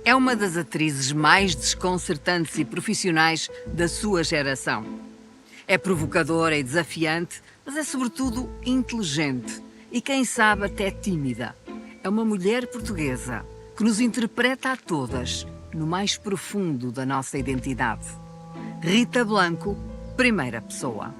É uma das atrizes mais desconcertantes e profissionais da sua geração. É provocadora e desafiante, mas é sobretudo inteligente e, quem sabe, até tímida. É uma mulher portuguesa que nos interpreta a todas no mais profundo da nossa identidade. Rita Blanco, primeira pessoa.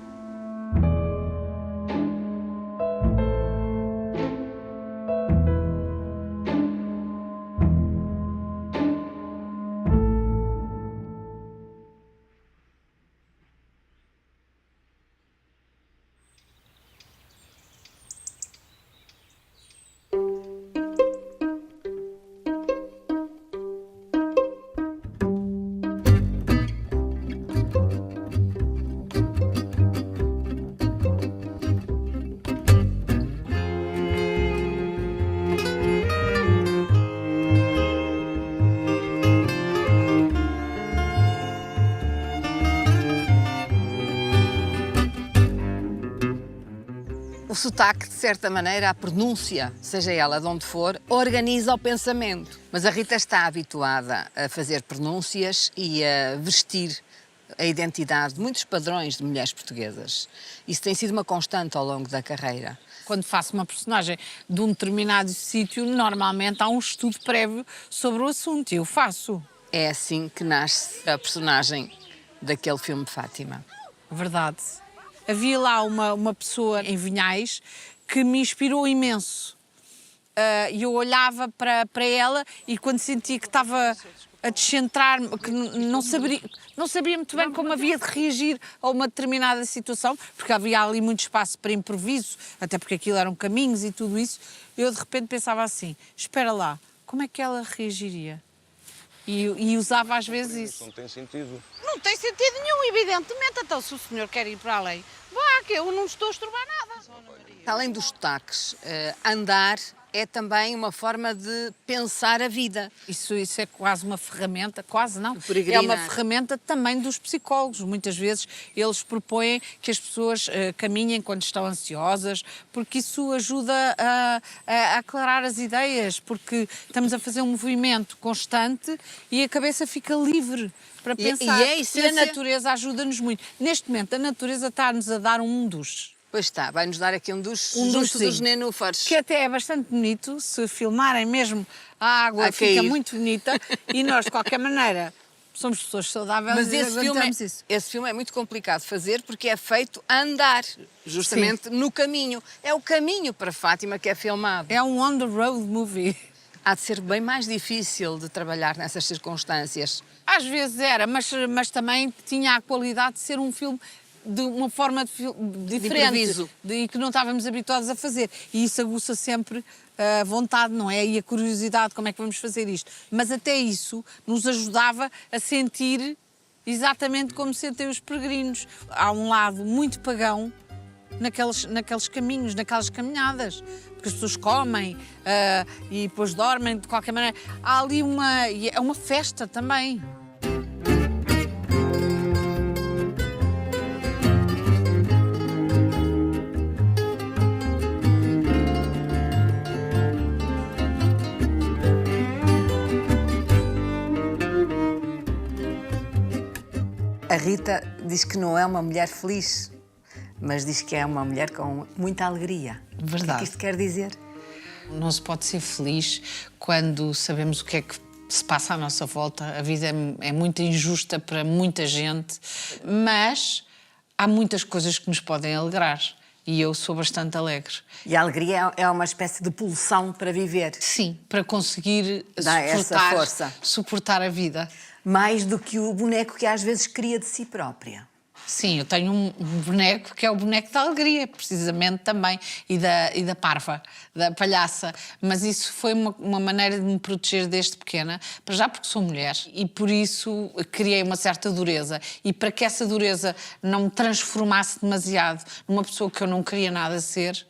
O sotaque, de certa maneira, a pronúncia, seja ela de onde for, organiza o pensamento. Mas a Rita está habituada a fazer pronúncias e a vestir a identidade de muitos padrões de mulheres portuguesas. Isso tem sido uma constante ao longo da carreira. Quando faço uma personagem de um determinado sítio, normalmente há um estudo prévio sobre o assunto e eu faço. É assim que nasce a personagem daquele filme de Fátima. Verdade. Havia lá uma pessoa em Vinhais que me inspirou imenso. E eu olhava para ela e quando sentia que estava a descentrar-me, que não sabia muito bem como havia de reagir a uma determinada situação, porque havia ali muito espaço para improviso, até porque aquilo eram caminhos e tudo isso, eu de repente pensava assim, espera lá, como é que ela reagiria? E usava às vezes isso. Não tem sentido. Não tem sentido nenhum, evidentemente. Então, se o senhor quer ir para além, vá, que eu não estou a estrobar nada. Além dos sotaques, andar é também uma forma de pensar a vida. Isso é quase uma ferramenta, quase não, Peregrina. é uma ferramenta também dos psicólogos. Muitas vezes eles propõem que as pessoas caminhem quando estão ansiosas, porque isso ajuda a aclarar as ideias, porque estamos a fazer um movimento constante e a cabeça fica livre para pensar. E a natureza ajuda-nos muito. Neste momento, a natureza está-nos a dar um duche. Pois está, vai-nos dar aqui um dos duchezinho. dos nenúfares. Que até é bastante bonito, se filmarem mesmo a água fica muito bonita e nós, de qualquer maneira, somos pessoas saudáveis. Mas e esse filme é muito complicado de fazer porque é feito a andar, justamente no caminho. É o caminho para Fátima que é filmado. É um on the road movie. Há de ser bem mais difícil de trabalhar nessas circunstâncias. Às vezes era, mas também tinha a qualidade de ser um filme de uma forma diferente e que não estávamos habituados a fazer. E isso aguça sempre a vontade, não é? E a curiosidade, como é que vamos fazer isto. Mas até isso nos ajudava a sentir exatamente como sentem os peregrinos. Há um lado muito pagão naqueles caminhos, naquelas caminhadas, porque as pessoas comem e depois dormem de qualquer maneira. Há ali é uma festa também. A Rita diz que não é uma mulher feliz, mas diz que é uma mulher com muita alegria. Verdade. O que é que isto quer dizer? Não se pode ser feliz quando sabemos o que é que se passa à nossa volta. A vida é muito injusta para muita gente, mas há muitas coisas que nos podem alegrar. E eu sou bastante alegre. E a alegria é uma espécie de pulsão para viver. Sim, para conseguir Dá essa força. suportar a vida. Mais do que o boneco que às vezes cria de si própria. Sim, eu tenho um boneco que é o boneco da alegria, precisamente também, e da parva, da palhaça. Mas isso foi uma maneira de me proteger desde pequena, para já porque sou mulher, e por isso criei uma certa dureza. E para que essa dureza não me transformasse demasiado numa pessoa que eu não queria nada ser,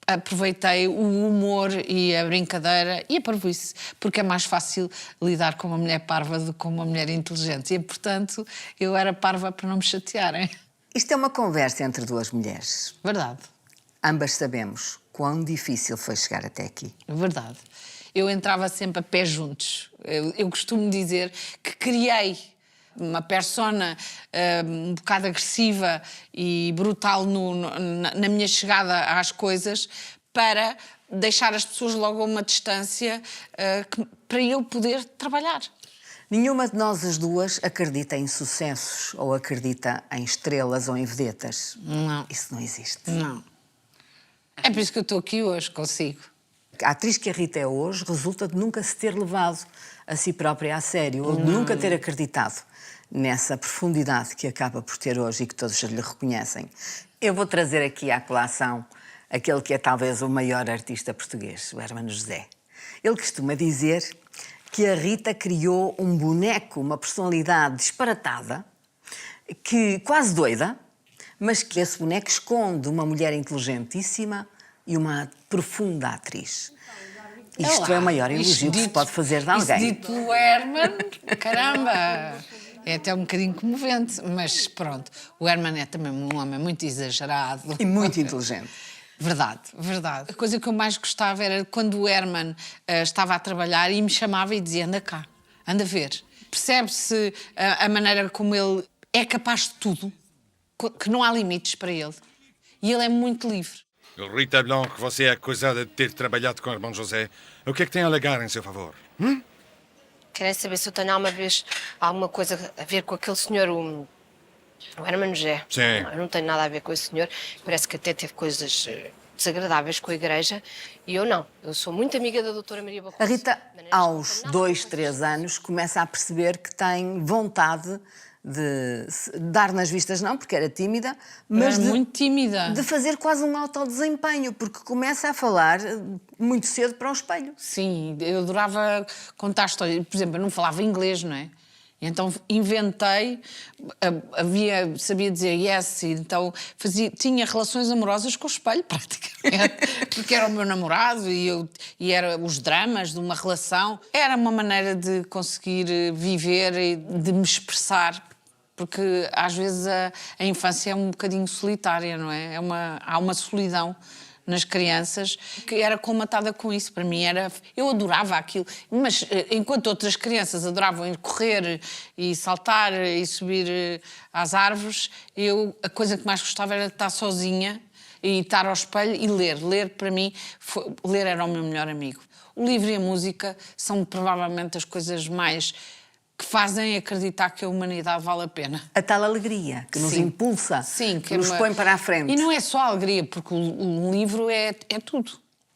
aproveitei o humor e a brincadeira e a parvoíce, porque é mais fácil lidar com uma mulher parva do que com uma mulher inteligente. E, portanto, eu era parva para não me chatearem. Isto é uma conversa entre duas mulheres. Verdade. Ambas sabemos quão difícil foi chegar até aqui. Verdade. eu entrava sempre a pé juntos. Eu costumo dizer que criei uma persona um bocado agressiva e brutal na minha chegada às coisas para deixar as pessoas logo a uma distância para eu poder trabalhar. Nenhuma de nós as duas acredita em sucessos ou acredita em estrelas ou em vedetas. Não. Isso não existe. Não. É por isso que eu estou aqui hoje, consigo. A atriz que a Rita é hoje resulta de nunca se ter levado a si própria a sério ou de nunca ter acreditado nessa profundidade que acaba por ter hoje e que todos lhe reconhecem. Eu vou trazer aqui à colação aquele que é talvez o maior artista português, o Hermano José. Ele costuma dizer que a Rita criou um boneco, uma personalidade disparatada, quase doida, mas que esse boneco esconde uma mulher inteligentíssima e uma profunda atriz. Isto é o maior elogio que se pode fazer de alguém. Isso dito pelo Herman, caramba! É até um bocadinho comovente, mas pronto. O Herman é também um homem muito exagerado. E muito inteligente. Verdade, verdade. A coisa que eu mais gostava era quando o Herman estava a trabalhar e me chamava e dizia: anda cá, anda ver. Percebe-se a maneira como ele é capaz de tudo, que não há limites para ele. E ele é muito livre. Rita Blanc, você é acusada de ter trabalhado com o irmão José. O que é que tem a alegar em seu favor? Querem saber se eu tenho alguma coisa a ver com aquele senhor, o Hermano José? Sim. Não, eu não tenho nada a ver com esse senhor. Parece que até teve coisas desagradáveis com a igreja. E eu não. Eu sou muito amiga da doutora Maria Barroso. A Rita, aos 2, 3 anos, começa a perceber que tem vontade de dar nas vistas, não, porque era tímida, mas Era muito tímida. de fazer quase um autodesempenho, porque começa a falar muito cedo para o espelho. Sim, eu adorava contar histórias. Por exemplo, eu não falava inglês, não é? Então inventei, sabia dizer yes, então tinha relações amorosas com o espelho, praticamente, porque era o meu namorado e era os dramas de uma relação. Era uma maneira de conseguir viver e de me expressar, porque às vezes a infância é um bocadinho solitária, não é? Há uma solidão nas crianças, que era colmatada com isso. Para mim eu adorava aquilo, mas enquanto outras crianças adoravam ir correr e saltar e subir às árvores, a coisa que mais gostava era de estar sozinha e estar ao espelho e ler. Ler, para mim, ler era o meu melhor amigo. O livro e a música são provavelmente as coisas mais que fazem acreditar que a humanidade vale a pena. A tal alegria que nos impulsa, Sim, que nos põe para a frente. E não é só a alegria, porque um livro é tudo.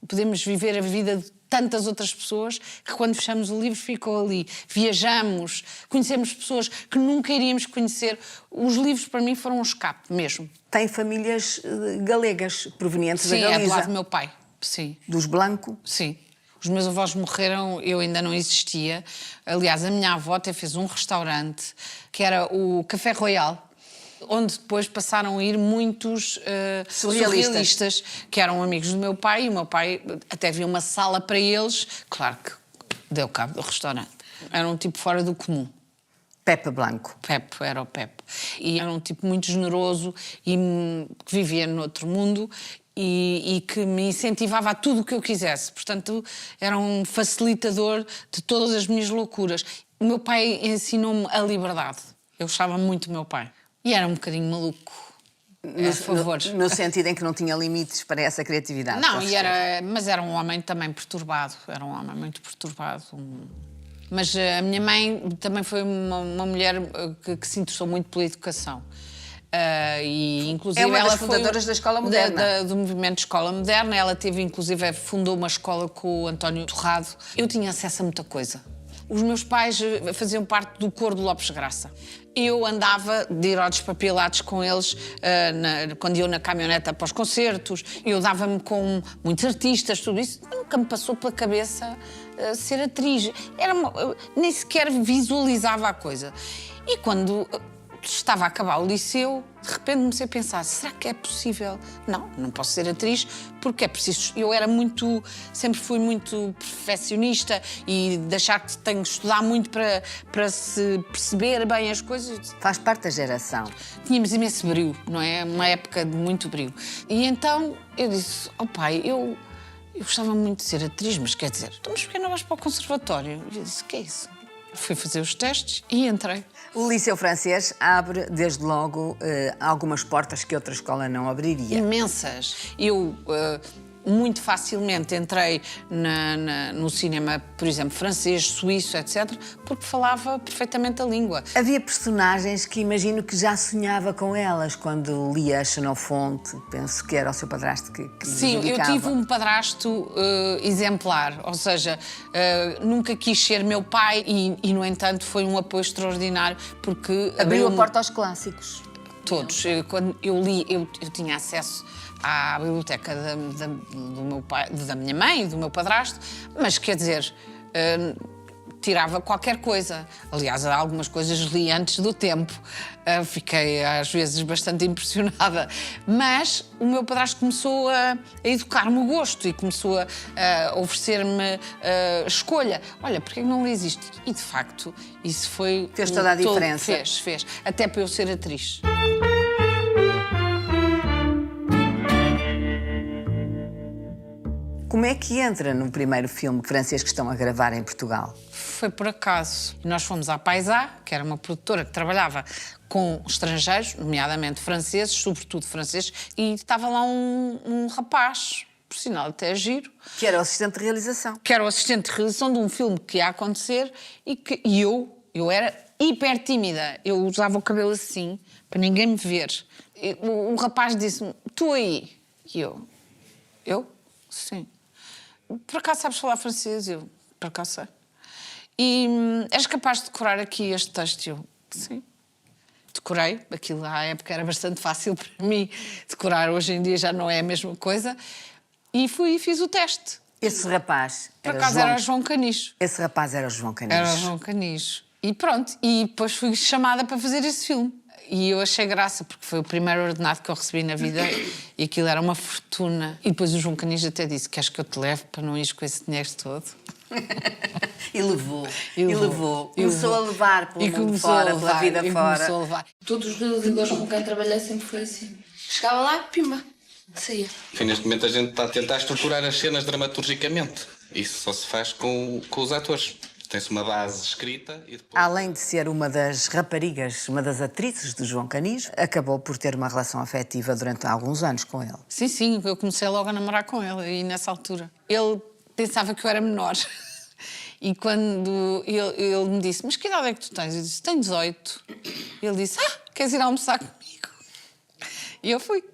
Podemos viver a vida de tantas outras pessoas que quando fechamos o livro ficam ali. Viajamos, conhecemos pessoas que nunca iríamos conhecer. Os livros para mim foram um escape mesmo. Tem famílias galegas, provenientes da Sim, Galiza. é do lado do meu pai. Sim. Dos Blanco. Sim. Os meus avós morreram, eu ainda não existia. Aliás, a minha avó até fez um restaurante, que era o Café Royal, onde depois passaram a ir muitos surrealistas, que eram amigos do meu pai, e o meu pai até havia uma sala para eles, claro que deu cabo do restaurante. Era um tipo fora do comum. Pepe Blanco. Pepe, era o Pepe. E era um tipo muito generoso e que vivia noutro mundo e que me incentivava a tudo o que eu quisesse. Portanto, era um facilitador de todas as minhas loucuras. O meu pai ensinou-me a liberdade. Eu gostava muito do meu pai. E era um bocadinho maluco. No sentido em que não tinha limites para essa criatividade. Não, mas era um homem também perturbado. Era um homem muito perturbado. Mas a minha mãe também foi uma mulher que se interessou muito pela educação. E, inclusive, é uma das ela fundadoras foi da Escola Moderna. Do movimento de Escola Moderna. Ela fundou uma escola com o António Torrado. Eu tinha acesso a muita coisa. Os meus pais faziam parte do coro do Lopes Graça. Eu andava de ir aos despapilados com eles quando iam na caminhoneta para os concertos. Eu dava-me com muitos artistas, tudo isso. Nunca me passou pela cabeça ser atriz. Nem sequer visualizava a coisa. E quando estava a acabar o liceu, de repente comecei a pensar, será que é possível? Não posso ser atriz, porque é preciso... sempre fui muito perfeccionista e de achar que tenho que estudar muito para se perceber bem as coisas. Faz parte da geração. Tínhamos imenso brio, não é? Uma época de muito brio. E então eu disse, pai, eu Eu gostava muito de ser atriz, mas quer dizer, então, mas porquê não vais para o conservatório? E eu disse, o que é isso? Fui fazer os testes e entrei. O Liceu Francês abre, desde logo, algumas portas que outra escola não abriria. Imensas. Eu muito facilmente entrei no cinema, por exemplo, francês, suíço, etc., porque falava perfeitamente a língua. Havia personagens que imagino que já sonhava com elas quando lia a Xenofonte, penso que era o seu padrasto que Sim, eu tive um padrasto exemplar, ou seja, nunca quis ser meu pai e, no entanto, foi um apoio extraordinário porque abriu a porta aos clássicos. Todos. Quando eu li, eu tinha acesso à biblioteca do meu pai, da minha mãe e do meu padrasto, mas quer dizer, tirava qualquer coisa. Aliás, algumas coisas li antes do tempo. Fiquei, às vezes, bastante impressionada. Mas o meu padrasto começou a educar-me o gosto e começou a oferecer-me escolha. Olha, porquê que não lês isto? E, de facto, isso foi... Fez toda a diferença. Fez. Até para eu ser atriz. Como é que entra no primeiro filme francês que estão a gravar em Portugal? Foi por acaso. Nós fomos à Paisá, que era uma produtora que trabalhava com estrangeiros, nomeadamente franceses, sobretudo franceses, e estava lá um rapaz, por sinal até giro. Que era o assistente de realização. Que era o assistente de realização de um filme que ia acontecer e eu era hiper tímida. Eu usava o cabelo assim, para ninguém me ver. O rapaz disse-me, tu aí? E eu? Sim. Por acaso sabes falar francês? Eu, por acaso sei. E és capaz de decorar aqui este texto? Eu, sim. Decorei, aquilo à época era bastante fácil para mim decorar, hoje em dia já não é a mesma coisa. E fui e fiz o teste. Esse rapaz por acaso era o João Canijo. Esse rapaz era o João Canijo. Era o João Canijo. E pronto, e depois fui chamada para fazer esse filme. E eu achei graça, porque foi o primeiro ordenado que eu recebi na vida e aquilo era uma fortuna. E depois o João Canijo até disse, queres que eu te leve para não ires com esse dinheiro todo? E levou. Começou a levar pelo mundo fora, pela vida fora. Começou a levar. Todos os realizadores com quem trabalhei sempre foi assim. Chegava lá, pimba, saía. Enfim, neste momento a gente está a tentar estruturar as cenas dramaturgicamente. Isso só se faz com os atores. Tem-se uma base escrita e depois... Além de ser uma das raparigas, uma das atrizes do João Canijo, acabou por ter uma relação afetiva durante alguns anos com ele. Sim, eu comecei logo a namorar com ele, e nessa altura. Ele pensava que eu era menor. E quando ele me disse, mas que idade é que tu tens? Eu disse, tenho 18. Ele disse, queres ir almoçar comigo? E eu fui.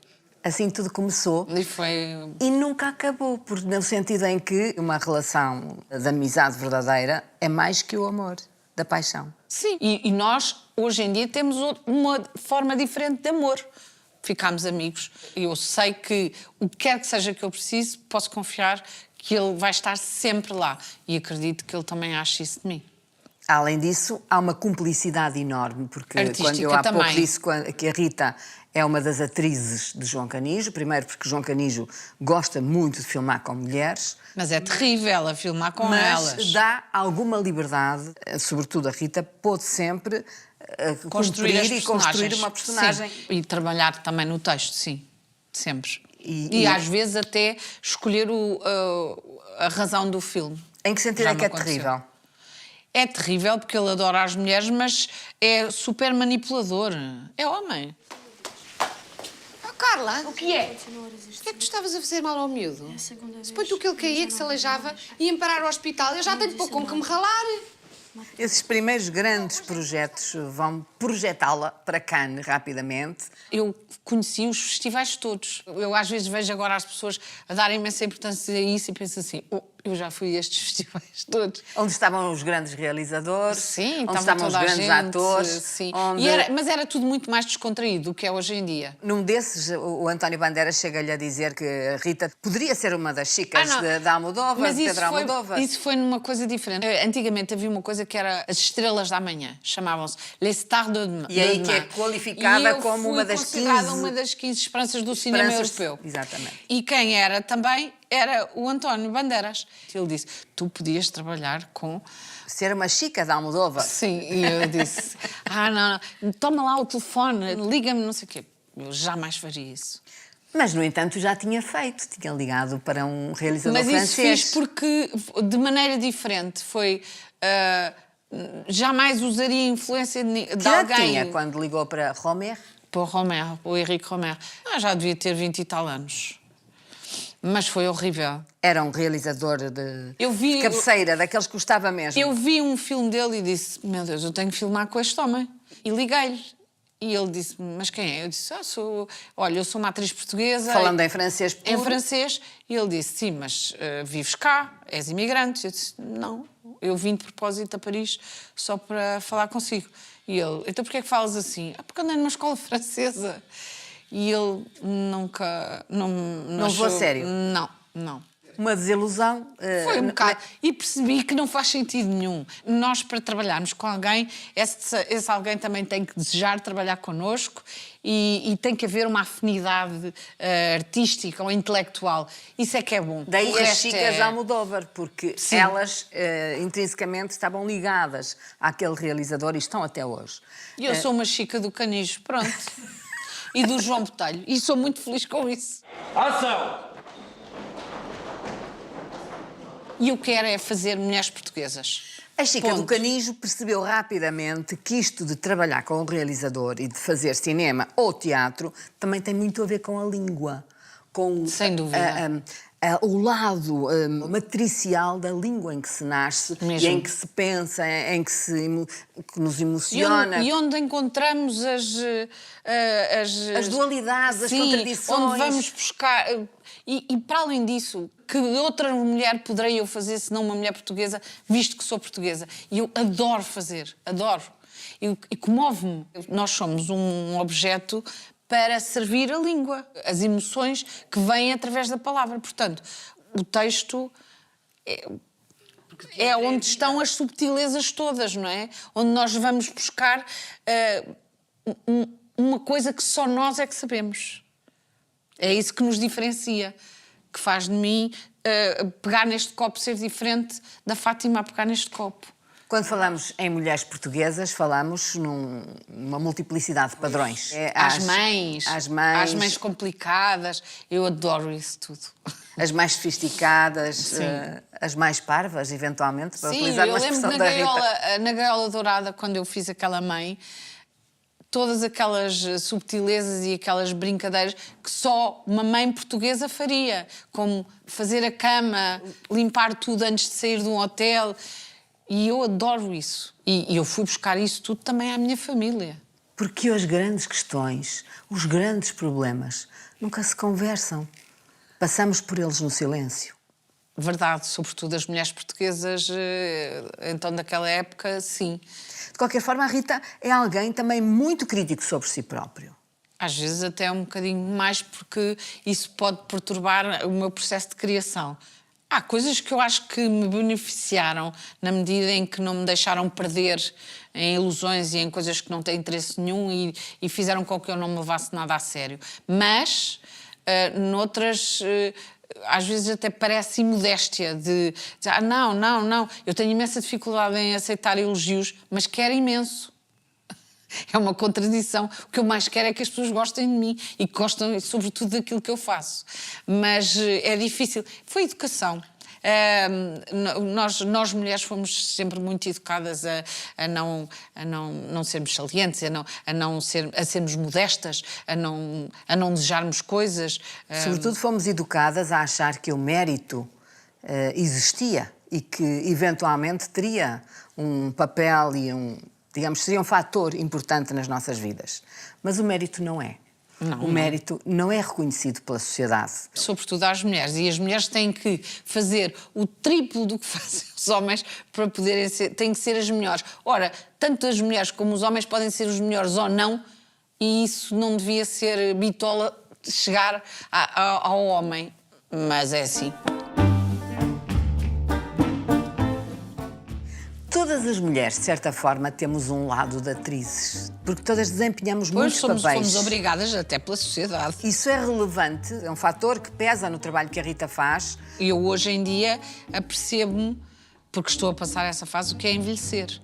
Assim tudo começou E foi... e nunca acabou, porque no sentido em que uma relação de amizade verdadeira é mais que o amor, da paixão. Sim, e nós, hoje em dia, temos uma forma diferente de amor. Ficámos amigos. Eu sei que o que quer que seja que eu precise, posso confiar que ele vai estar sempre lá. E acredito que ele também acha isso de mim. Além disso, há uma cumplicidade enorme, porque Artística quando eu há pouco também. disse que a Rita é uma das atrizes de João Canijo, primeiro porque João Canijo gosta muito de filmar com mulheres, Mas é terrível a filmar com mas elas. dá alguma liberdade, sobretudo a Rita, pôde sempre Construir as cumprir e construir personagens. uma personagem. Sim. E trabalhar também no texto, sim. Sempre. E às vezes até escolher a razão do filme. Em que sentido Já é que me é aconteceu. terrível? É terrível porque ele adora as mulheres, mas é super manipulador. É homem. Carla, O que é? o que é que tu estavas a fazer mal ao miúdo? Depois do que ele caía, que se aleijava, ia-me parar ao hospital. Eu já tenho pouco com que me ralar. Esses primeiros grandes projetos vão projetá-la para Cannes rapidamente. Eu conheci os festivais todos. Eu às vezes vejo agora as pessoas a darem imensa importância a isso e penso assim, eu já fui a estes festivais todos. Onde estavam os grandes realizadores, Sim, onde estava estavam os toda a grandes gente, atores. Sim. Onde... Mas era tudo muito mais descontraído do que é hoje em dia. Num desses, o António Bandeira chega-lhe a dizer que a Rita poderia ser uma das chicas da Almodóvar, Mas de isso Pedro Almodóvar. isso foi numa coisa diferente. Antigamente havia uma coisa que era as estrelas da manhã, chamavam-se Les Stars de Demain. E aí que é qualificada como uma das 15... uma das 15 esperanças do cinema europeu. Exatamente. E quem era também era o António Bandeiras. Ele disse, tu podias trabalhar com... Ser uma chica da Almodóvar. Sim, e eu disse, não, toma lá o telefone, liga-me, não sei o quê. Eu jamais faria isso. Mas, no entanto, já tinha feito. Tinha ligado para um realizador Mas isso francês. fiz porque, de maneira diferente, foi... jamais usaria a influência de Que idade alguém... tinha quando ligou para Romer? Para o Romer, o Henrique Romer. Já devia ter 20 e tal anos. Mas foi horrível. Era um realizador de de cabeceira, daqueles que gostava mesmo. Eu vi um filme dele e disse, meu Deus, eu tenho que filmar com este homem. E liguei-lhe. E ele disse, mas quem é? Eu disse, olha, eu sou uma atriz portuguesa. Falando em francês puro. Em francês. E ele disse, sim, mas vives cá, és imigrante. Eu disse, não, eu vim de propósito a Paris só para falar consigo. E ele, então porquê é que falas assim? Porque andei numa escola francesa. E ele nunca... Não levou a sério? Não. Uma desilusão. Foi um bocado. E percebi que não faz sentido nenhum. Nós, para trabalharmos com alguém, esse alguém também tem que desejar trabalhar connosco e tem que haver uma afinidade artística ou intelectual. Isso é que é bom. Daí O as resto chicas Almodóvar, porque Sim. elas intrinsecamente estavam ligadas àquele realizador e estão até hoje. E eu sou uma chica do Canijo, pronto. E do João Botelho. E sou muito feliz com isso. Ação! E eu quero é fazer mulheres portuguesas. A Chica Ponto. do Canijo percebeu rapidamente que isto de trabalhar com um realizador e de fazer cinema ou teatro também tem muito a ver com a língua. Com Sem dúvida. o lado matricial da língua em que se nasce Mesmo. e em que se pensa, em que, que nos emociona. E onde encontramos as dualidades, as contradições. Onde vamos buscar... E para além disso, que outra mulher poderei eu fazer se não uma mulher portuguesa, visto que sou portuguesa? E eu adoro fazer, adoro. E comove-me. Nós somos um objeto para servir a língua, as emoções que vêm através da palavra. Portanto, o texto é onde estão as subtilezas todas, não é? Onde nós vamos buscar uma coisa que só nós é que sabemos. É isso que nos diferencia, que faz de mim pegar neste copo ser diferente da Fátima a pegar neste copo. Quando falamos em mulheres portuguesas, falamos numa multiplicidade de padrões. Às mães. Às mães complicadas. Eu adoro isso tudo. As mais sofisticadas, as mais parvas, eventualmente, para utilizar uma expressão da Rita. Na Gaiola Dourada, quando eu fiz aquela mãe, todas aquelas subtilezas e aquelas brincadeiras que só uma mãe portuguesa faria, como fazer a cama, limpar tudo antes de sair de um hotel. E eu adoro isso. E eu fui buscar isso tudo também à minha família. Porque as grandes questões, os grandes problemas, nunca se conversam. Passamos por eles no silêncio. Verdade, sobretudo as mulheres portuguesas, então daquela época, sim. De qualquer forma, a Rita é alguém também muito crítico sobre si próprio. Às vezes até um bocadinho mais, porque isso pode perturbar o meu processo de criação. Há coisas que eu acho que me beneficiaram na medida em que não me deixaram perder em ilusões e em coisas que não têm interesse nenhum e fizeram com que eu não me levasse nada a sério. Mas, noutras... às vezes até parece imodéstia de dizer, não, eu tenho imensa dificuldade em aceitar elogios, mas quero imenso. É uma contradição. O que eu mais quero é que as pessoas gostem de mim e que gostem, sobretudo, daquilo que eu faço. Mas é difícil. Foi educação. Nós mulheres fomos sempre muito educadas a não sermos salientes, a sermos modestas, a não desejarmos coisas. Sobretudo fomos educadas a achar que o mérito existia e que eventualmente teria um papel e digamos, seria um fator importante nas nossas vidas. Mas o mérito não é. O mérito não é reconhecido pela sociedade. Sobretudo às mulheres. E as mulheres têm que fazer o triplo do que fazem os homens para poderem ser... Têm que ser as melhores. Ora, tanto as mulheres como os homens podem ser os melhores ou não, e isso não devia ser bitola chegar ao homem. Mas é assim. Todas as mulheres, de certa forma, temos um lado de atrizes, porque todas desempenhamos muitos papéis. Fomos obrigadas até pela sociedade. Isso é relevante, é um fator que pesa no trabalho que a Rita faz. E eu hoje em dia apercebo-me, porque estou a passar essa fase, o que é envelhecer.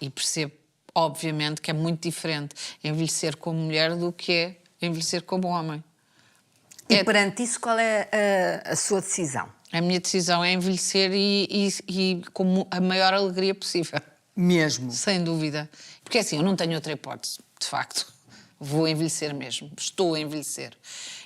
E percebo, obviamente, que é muito diferente envelhecer como mulher do que é envelhecer como homem. E perante isso, qual é a sua decisão? A minha decisão é envelhecer e com a maior alegria possível. Mesmo? Sem dúvida. Porque assim, eu não tenho outra hipótese, de facto. Vou envelhecer mesmo. Estou a envelhecer.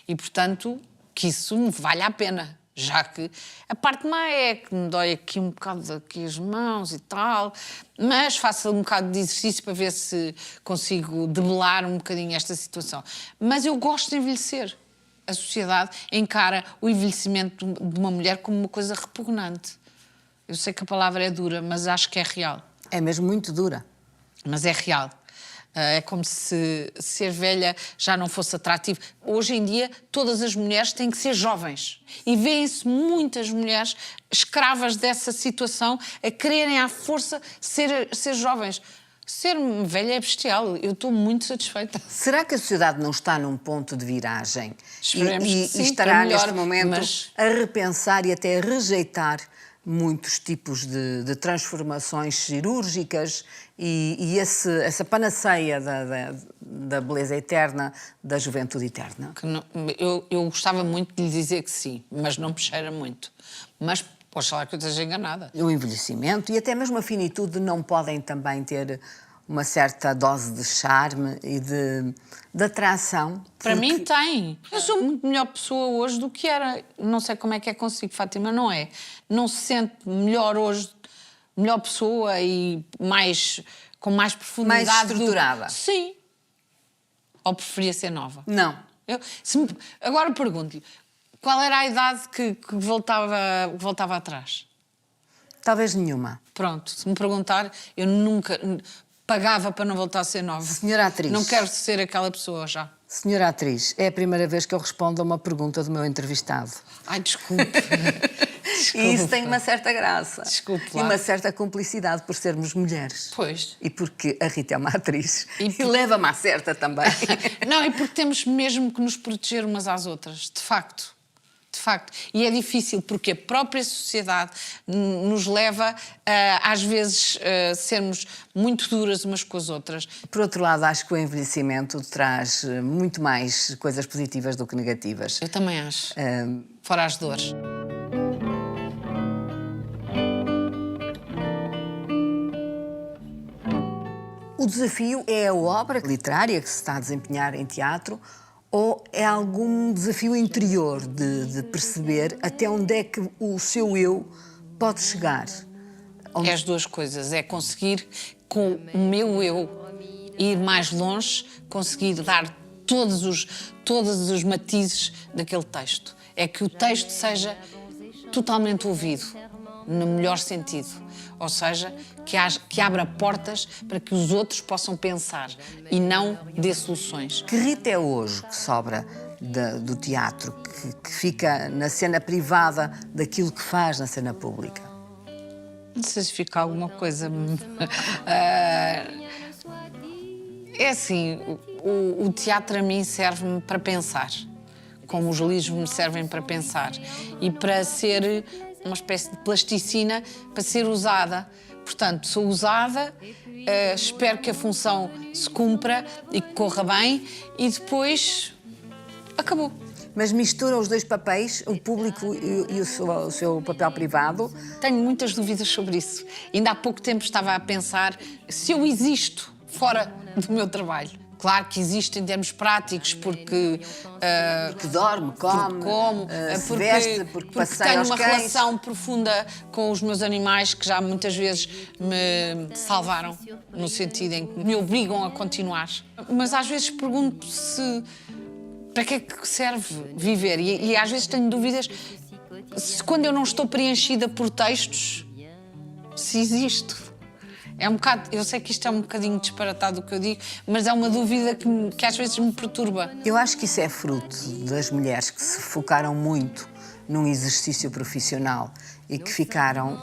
E, portanto, que isso me valha a pena. Já que a parte má é que me dói aqui um bocado aqui as mãos e tal, mas faço um bocado de exercício para ver se consigo debelar um bocadinho esta situação. Mas eu gosto de envelhecer. A sociedade encara o envelhecimento de uma mulher como uma coisa repugnante. Eu sei que a palavra é dura, mas acho que é real. É mesmo muito dura. Mas é real. É como se ser velha já não fosse atrativo. Hoje em dia, todas as mulheres têm que ser jovens. E vêem-se muitas mulheres escravas dessa situação a quererem à força ser jovens. Ser velha é bestial. Eu estou muito satisfeita. Será que a sociedade não está num ponto de viragem? Esperemos que sim, e estará para melhor, neste momento mas- a repensar e até a rejeitar muitos tipos de transformações cirúrgicas e essa panaceia da beleza eterna, da juventude eterna? Que não- eu gostava muito de lhe dizer que sim, mas não me cheira muito. Mas podes falar que eu esteja enganada. O envelhecimento e até mesmo a finitude não podem também ter uma certa dose de charme e de atração. Para porque- mim tem. Eu sou muito melhor pessoa hoje do que era. Não sei como é que é consigo, Fátima, não é? Não se sente melhor hoje, melhor pessoa e com mais profundidade. Mais estruturada. Sim. Ou preferia ser nova? Não. Agora pergunto-lhe, qual era a idade que voltava atrás? Talvez nenhuma. Pronto, se me perguntar, eu nunca pagava para não voltar a ser nova. Senhora atriz. Não quero ser aquela pessoa já. Senhora atriz, é a primeira vez que eu respondo a uma pergunta do meu entrevistado. Ai, desculpe. E isso tem uma certa graça. Desculpe E lá. uma certa cumplicidade por sermos mulheres. Pois. E porque a Rita é uma atriz. E E, por- leva-me à certa também. Não, e porque temos mesmo que nos proteger umas às outras, de facto. De facto. E é difícil porque a própria sociedade nos leva a, às vezes, sermos muito duras umas com as outras. Por outro lado, acho que o envelhecimento traz muito mais coisas positivas do que negativas. Eu também acho. Fora as dores. O desafio é a obra literária que se está a desempenhar em teatro ou é algum desafio interior de perceber até onde é que o seu eu pode chegar? É as duas coisas. É conseguir, com o meu eu, ir mais longe, conseguir dar todos os matizes daquele texto. É que o texto seja totalmente ouvido, no melhor sentido. Ou seja, que abra portas para que os outros possam pensar e não dê soluções. Que Rita é hoje que sobra do teatro, que fica na cena privada daquilo que faz na cena pública? Não sei se fica alguma coisa. É assim, o teatro a mim serve-me para pensar, como os livros me servem para pensar e para ser uma espécie de plasticina para ser usada. Portanto, sou usada, espero que a função se cumpra e que corra bem e depois acabou. Mas mistura os dois papéis, o público e o seu papel privado? Tenho muitas dúvidas sobre isso. Ainda há pouco tempo estava a pensar se eu existo fora do meu trabalho. Claro que existe em termos práticos, porque... Porque dorme, come, se veste, porque passeia tenho aos uma cães. relação profunda com os meus animais que já muitas vezes me salvaram, no sentido em que me obrigam a continuar. Mas às vezes pergunto se... Para que é que serve viver? E às vezes tenho dúvidas se quando eu não estou preenchida por textos, se existo. É um bocado, eu sei que isto é um bocadinho disparatado o que eu digo, mas é uma dúvida que às vezes me perturba. Eu acho que isso é fruto das mulheres que se focaram muito num exercício profissional e que ficaram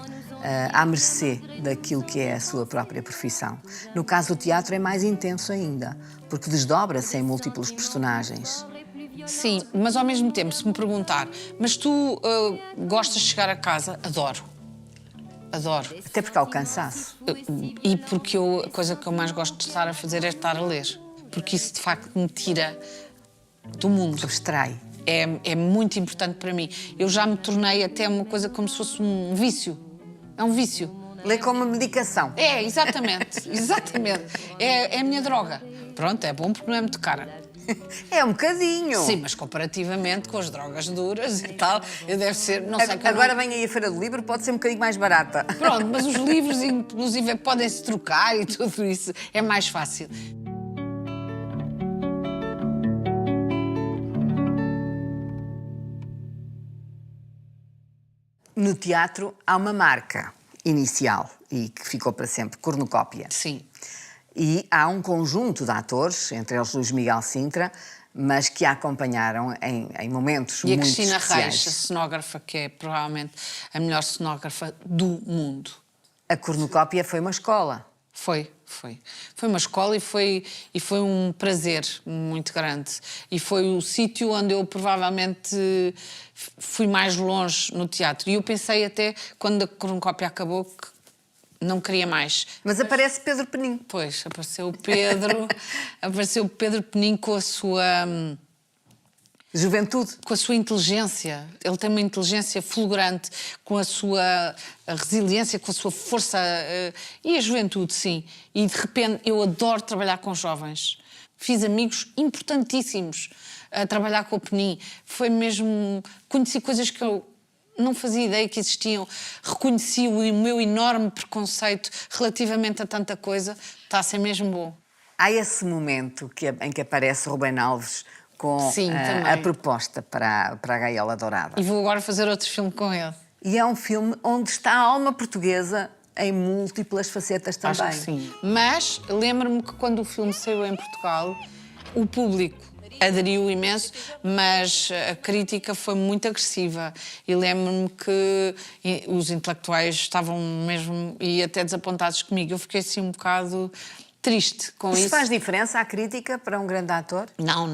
à mercê daquilo que é a sua própria profissão. No caso do teatro é mais intenso ainda, porque desdobra-se em múltiplos personagens. Sim, mas ao mesmo tempo, se me perguntar, mas tu gostas de chegar a casa? Adoro. Adoro. Até porque há o cansaço. E porque a coisa que eu mais gosto de estar a fazer é estar a ler. Porque isso, de facto, me tira do mundo. Abstrai. é muito importante para mim. Eu já me tornei até uma coisa como se fosse um vício. É um vício. Lê como uma medicação. É, exatamente, exatamente. É a minha droga. Pronto, é bom porque não é muito cara. É um bocadinho. Sim, mas comparativamente com as drogas duras e tal, deve ser, não sei... Agora vem aí a Feira do Livro, pode ser um bocadinho mais barata. Pronto, mas os livros, inclusive, podem-se trocar e tudo isso. É mais fácil. No teatro há uma marca inicial e que ficou para sempre, cornucópia. Sim. E há um conjunto de atores, entre eles Luís Miguel Sintra, mas que a acompanharam em momentos E a muito Cristina especiais. Reis, a cenógrafa, que é provavelmente a melhor cenógrafa do mundo. A cornucópia foi uma escola. Foi. Foi uma escola e foi um prazer muito grande. E foi o sítio onde eu provavelmente fui mais longe no teatro. E eu pensei até, quando a cornucópia acabou, que não queria mais. Mas aparece Pedro Penin. Pois, apareceu o Pedro Penin com a sua Juventude. com a sua inteligência. Ele tem uma inteligência fulgurante, com a sua resiliência, com a sua força e a juventude, sim. E de repente eu adoro trabalhar com jovens. Fiz amigos importantíssimos a trabalhar com o Penin. Foi mesmo... Conheci coisas que eu não fazia ideia que existiam. Reconheci o meu enorme preconceito relativamente a tanta coisa. Está a ser mesmo bom. Há esse momento em que aparece Rubén Alves com Sim, a também. proposta para a Gaiola Dourada. E vou agora fazer outro filme com ele. E é um filme onde está a alma portuguesa em múltiplas facetas também. Acho que sim. Mas lembro-me que quando o filme saiu em Portugal, o público aderiu imenso, mas a crítica foi muito agressiva. E lembro-me que os intelectuais estavam mesmo e até desapontados comigo. Eu fiquei assim um bocado triste com Isso isso. faz diferença à crítica para um grande ator? Não.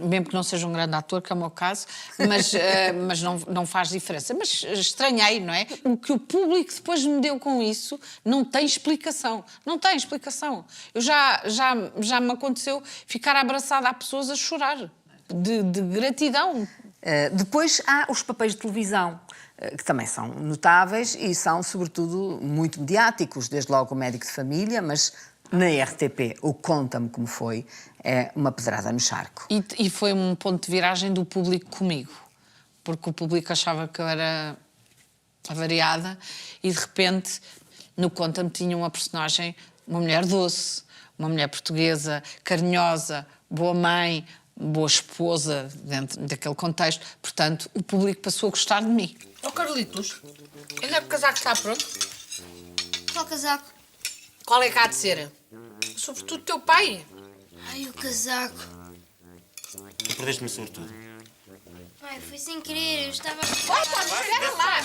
Mesmo que não seja um grande ator, que é o meu caso, mas não faz diferença. Mas estranhei, não é? O que o público depois me deu com isso não tem explicação. Não tem explicação. Eu já me aconteceu ficar abraçada a pessoas a chorar de gratidão. Depois há os papéis de televisão, que também são notáveis e são, sobretudo, muito mediáticos. Desde logo o Médico de Família, mas na RTP, o Conta-me Como Foi, é uma pedrada no charco. E foi um ponto de viragem do público comigo, porque o público achava que eu era avariada e de repente no Conta-me tinha uma personagem, uma mulher doce, uma mulher portuguesa, carinhosa, boa mãe, boa esposa dentro daquele contexto. Portanto, o público passou a gostar de mim. Ó Carlitos, ainda é que o casaco está pronto? Qual casaco? Qual é que há de ser? Sobretudo teu pai. Ai, o casaco. Tu perdeste-me sobretudo. Pai, foi sem querer, eu estava...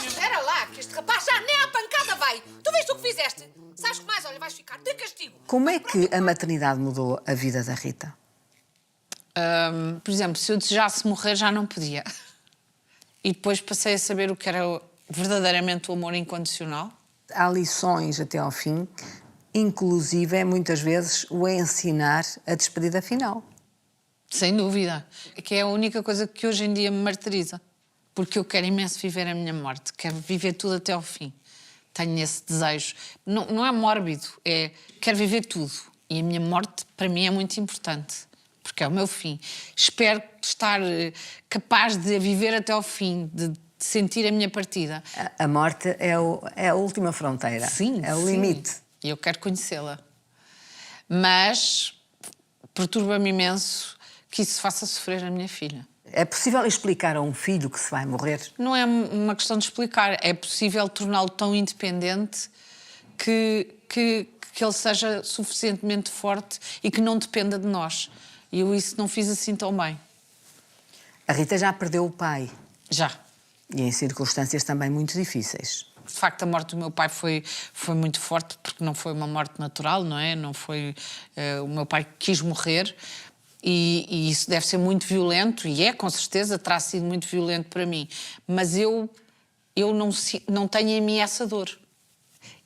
Espera lá, que este rapaz já nem à pancada vai. Tu viste o que fizeste? Sabes que mais? Olha, vais ficar de castigo. Como é que a maternidade mudou a vida da Rita? Por exemplo, se eu desejasse morrer já não podia. E depois passei a saber o que era verdadeiramente o amor incondicional. Há lições até ao fim, inclusive, muitas vezes, o ensinar a despedida final. Sem dúvida. Que é a única coisa que hoje em dia me martiriza. Porque eu quero imenso viver a minha morte. Quero viver tudo até ao fim. Tenho esse desejo. Não é mórbido, é quero viver tudo. E a minha morte, para mim, é muito importante. Porque é o meu fim. Espero estar capaz de viver até ao fim, de sentir a minha partida. A morte é a última fronteira. Sim, é o sim. limite. E eu quero conhecê-la. Mas perturba-me imenso que isso faça sofrer a minha filha. É possível explicar a um filho que se vai morrer? Não é uma questão de explicar. É possível torná-lo tão independente que ele seja suficientemente forte e que não dependa de nós. E eu isso não fiz assim tão bem. A Rita já perdeu o pai. Já. E em circunstâncias também muito difíceis. De facto, a morte do meu pai foi muito forte, porque não foi uma morte natural, não é? Não foi... o meu pai quis morrer e isso deve ser muito violento, e é, com certeza, terá sido muito violento para mim. Mas eu não tenho em mim essa dor.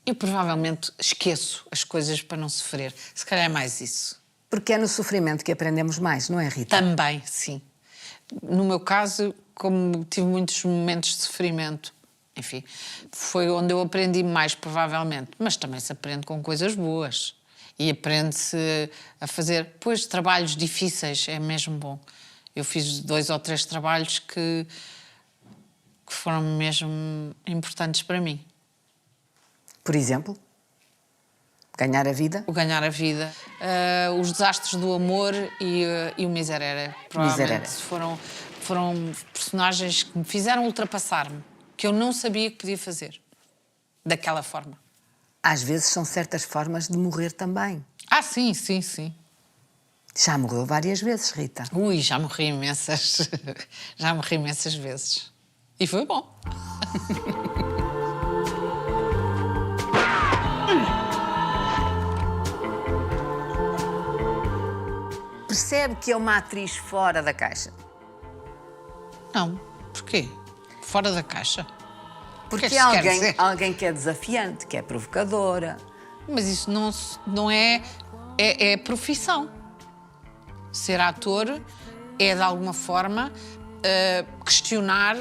Eu provavelmente esqueço as coisas para não sofrer. Se calhar é mais isso. Porque é no sofrimento que aprendemos mais, não é, Rita? Também, sim. no meu caso, como tive muitos momentos de sofrimento, enfim, foi onde eu aprendi mais, provavelmente. Mas também se aprende com coisas boas. E aprende-se a fazer, pois, trabalhos difíceis, é mesmo bom. Eu fiz 2 ou 3 trabalhos que foram mesmo importantes para mim. Por exemplo, ganhar a vida. O ganhar a vida, os desastres do amor e o Miserere. Provavelmente foram personagens que me fizeram ultrapassar-me, que eu não sabia que podia fazer, daquela forma. Às vezes são certas formas de morrer também. Ah, sim, sim, sim. Já morreu várias vezes, Rita. Ui, já morri imensas. Já morri imensas vezes. E foi bom. Percebe que é uma atriz fora da caixa? Não. Porquê? Fora da caixa? Porque que é que isso quer alguém, dizer? alguém que é desafiante, que é provocadora. Mas isso não é... É profissão. Ser ator é, de alguma forma, questionar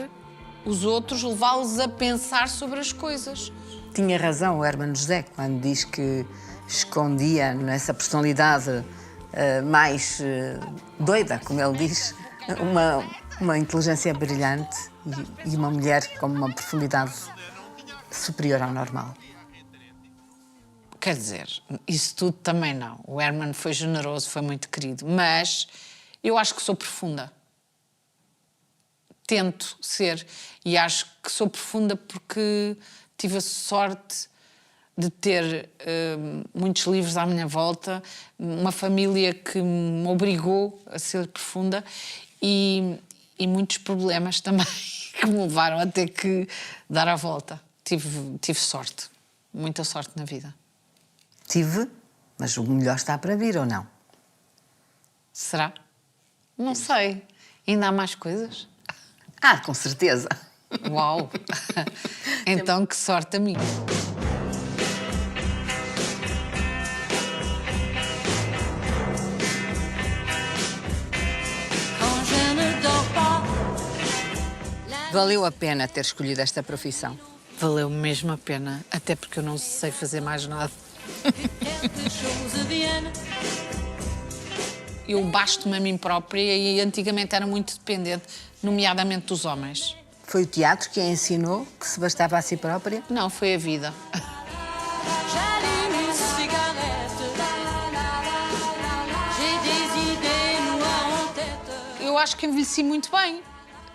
os outros, levá-los a pensar sobre as coisas. Tinha razão o Hermano José quando diz que escondia nessa personalidade mais doida, como ele diz, uma inteligência brilhante e uma mulher com uma profundidade superior ao normal. Quer dizer, isso tudo também não. O Herman foi generoso, foi muito querido, mas eu acho que sou profunda. Tento ser, e acho que sou profunda porque tive a sorte de ter muitos livros à minha volta, uma família que me obrigou a ser profunda e muitos problemas também que me levaram a ter que dar a volta. Tive sorte, muita sorte na vida. Tive, mas o melhor está para vir, ou não? Será? Não sei. Ainda há mais coisas? Ah, com certeza. Uau! Então, que sorte a mim. Valeu a pena ter escolhido esta profissão. Valeu mesmo a pena, até porque eu não sei fazer mais nada. Eu basto-me a mim própria e antigamente era muito dependente, nomeadamente dos homens. Foi o teatro que a ensinou que se bastava a si própria? Não, foi a vida. Eu acho que envelheci muito bem.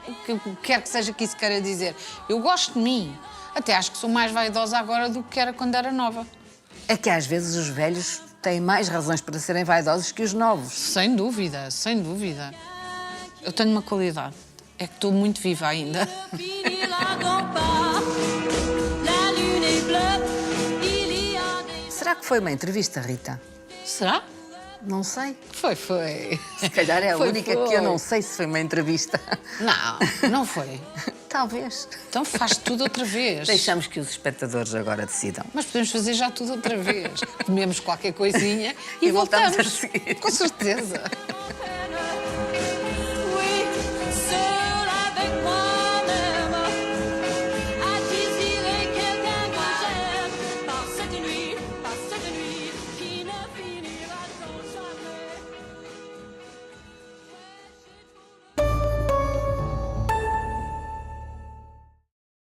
O que quer que seja que isso queira dizer. Eu gosto de mim. Até acho que sou mais vaidosa agora do que era quando era nova. É que às vezes os velhos têm mais razões para serem vaidosos que os novos. Sem dúvida, sem dúvida. Eu tenho uma qualidade. É que estou muito viva ainda. Será que foi uma entrevista, Rita? Será? Não sei. Foi. Se calhar é a Foi. única que eu não sei se foi uma entrevista. Não foi. Talvez. Então faz tudo outra vez. Deixamos que os espectadores agora decidam. Mas podemos fazer já tudo outra vez. Comemos qualquer coisinha e voltamos voltamos. a seguir. Com certeza.